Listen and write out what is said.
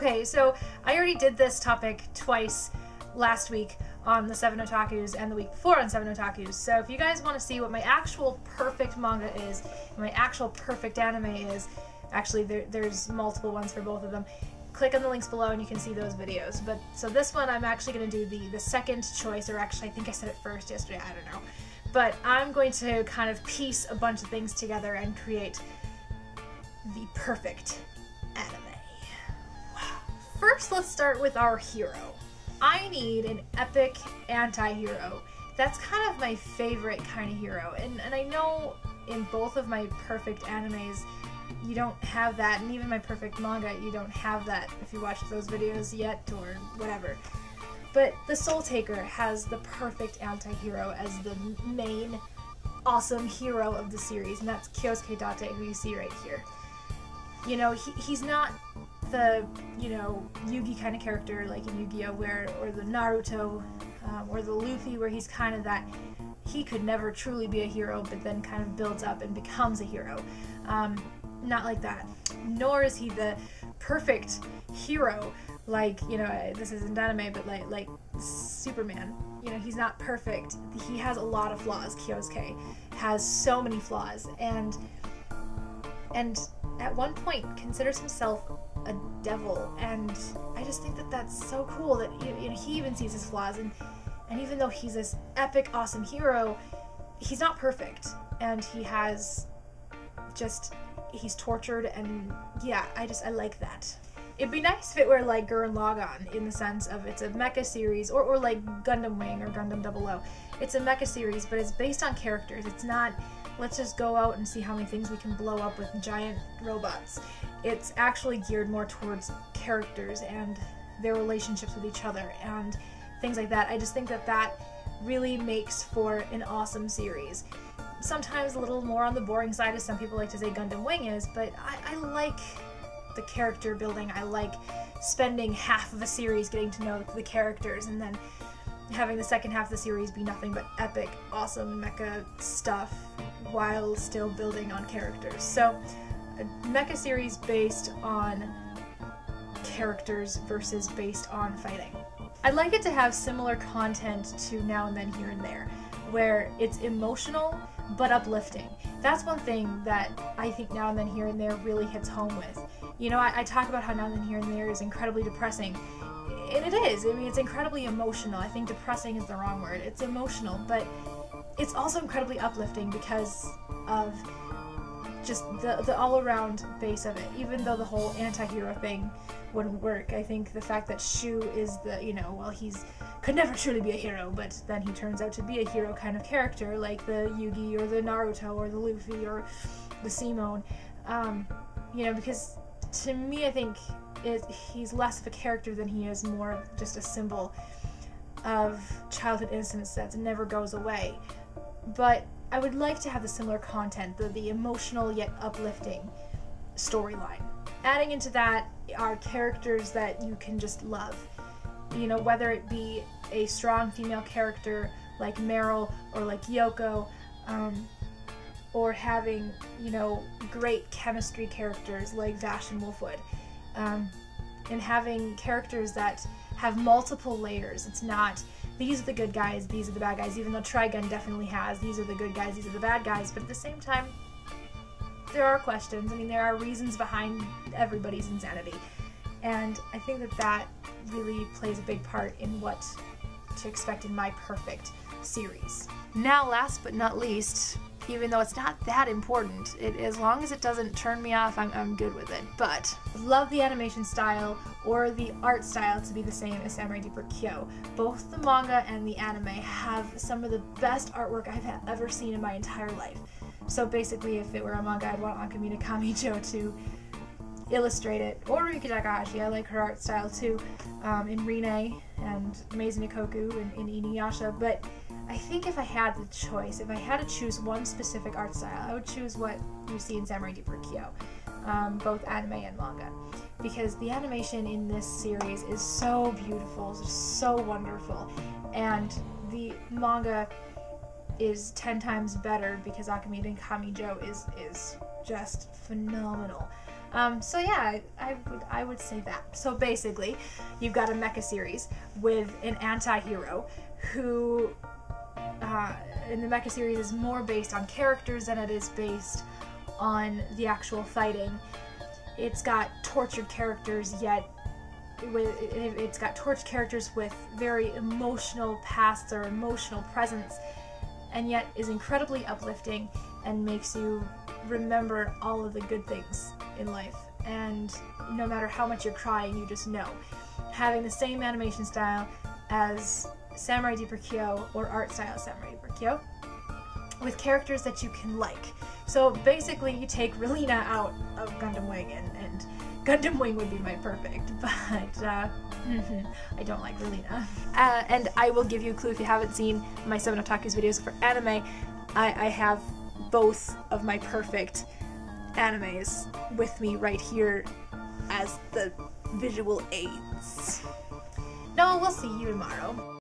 Okay, so I already did this topic twice last week on the 7 Otakus and the week before on 7 Otakus. So if you guys want to see what my actual perfect manga is, my actual perfect anime is, actually there's multiple ones for both of them, click on the links below and you can see those videos. But so this one I'm actually going to do the second choice, or actually I think I said it first yesterday, I don't know. But I'm going to kind of piece a bunch of things together and create the perfect anime. First, let's start with our hero. I need an epic anti-hero. That's kind of my favorite kind of hero. And I know in both of my perfect animes, you don't have that, and even my perfect manga, you don't have that if you watched those videos yet, or whatever. But the Soul Taker has the perfect anti-hero as the main awesome hero of the series, and that's Kyosuke Date, who you see right here. You know, he's not the, you know, Yugi kind of character like in Yu-Gi-Oh! Or the Naruto, or the Luffy, where he's kind of that, he could never truly be a hero, but then kind of builds up and becomes a hero. Not like that. Nor is he the perfect hero, like, you know, this isn't anime, but like Superman. You know, he's not perfect. He has a lot of flaws. Kyosuke has so many flaws, and at one point considers himself a devil, and I just think that that's so cool that, you know, he even sees his flaws, and even though he's this epic awesome hero, he's not perfect, and he has just, he's tortured, and yeah, I like that. It'd be nice if it were like Gurren Lagann, in the sense of it's a mecha series, or like Gundam Wing or Gundam 00. It's a mecha series, but it's based on characters. It's not, let's just go out and see how many things we can blow up with giant robots. It's actually geared more towards characters and their relationships with each other and things like that. I just think that that really makes for an awesome series. Sometimes a little more on the boring side, as some people like to say Gundam Wing is, but I like the character building. I like spending half of a series getting to know the characters and then having the second half of the series be nothing but epic, awesome mecha stuff while still building on characters. So, a mecha series based on characters versus based on fighting. I'd like it to have similar content to Now and Then Here and There, where it's emotional but uplifting. That's one thing that I think Now and Then Here and There really hits home with. You know, I talk about how Now and Then Here and There is incredibly depressing, and it is. I mean, it's incredibly emotional. I think depressing is the wrong word. It's emotional, but it's also incredibly uplifting because of just the all-around base of it. Even though the whole anti-hero thing wouldn't work, I think the fact that Shu is the, you know, well, could never truly be a hero, but then he turns out to be a hero kind of character, like the Yugi or the Naruto or the Luffy or the Simone. You know, because to me, I think he's less of a character than he is more of just a symbol of childhood innocence that never goes away. But I would like to have the similar content, the emotional yet uplifting storyline. Adding into that are characters that you can just love. You know, whether it be a strong female character like Meryl or like Yoko, or having, you know, great chemistry characters like Vash and Wolfwood, and having characters that have multiple layers. It's not, these are the good guys, these are the bad guys, even though Trigun definitely has, these are the good guys, these are the bad guys, but at the same time, there are questions. I mean, there are reasons behind everybody's insanity, and I think that that really plays a big part in what to expect in my perfect series. Now, last but not least, even though it's not that important, as long as it doesn't turn me off, I'm good with it. But love the animation style or the art style to be the same as Samurai Deeper Kyo. Both the manga and the anime have some of the best artwork I've ever seen in my entire life. So basically, if it were a manga, I'd want Akamine Kamijo to illustrate it, or Rika Takahashi. I like her art style too, in Rine and Maison Ikoku and in Inuyasha, but I think if I had the choice, if I had to choose one specific art style, I would choose what you see in Samurai Deeper Kyo, both anime and manga, because the animation in this series is so beautiful, so wonderful, and the manga is 10 times better because Akamine Kamijo is just phenomenal. So yeah, I would say that. So basically, you've got a mecha series with an anti-hero who in the mecha series is more based on characters than it is based on the actual fighting. It's got tortured characters, yet it's got tortured characters with very emotional pasts or emotional presence, and yet is incredibly uplifting and makes you remember all of the good things in life. And no matter how much you're crying, you just know. Having the same animation style as Samurai Deeper Kyo or art style Samurai Deeper Kyo, with characters that you can like. So basically you take Relina out of Gundam Wing, and Gundam Wing would be my perfect, but I don't like Relina. And I will give you a clue if you haven't seen my 7 Otaku's videos for anime. I have both of my perfect animes with me right here as the visual aids. No, we'll see you tomorrow.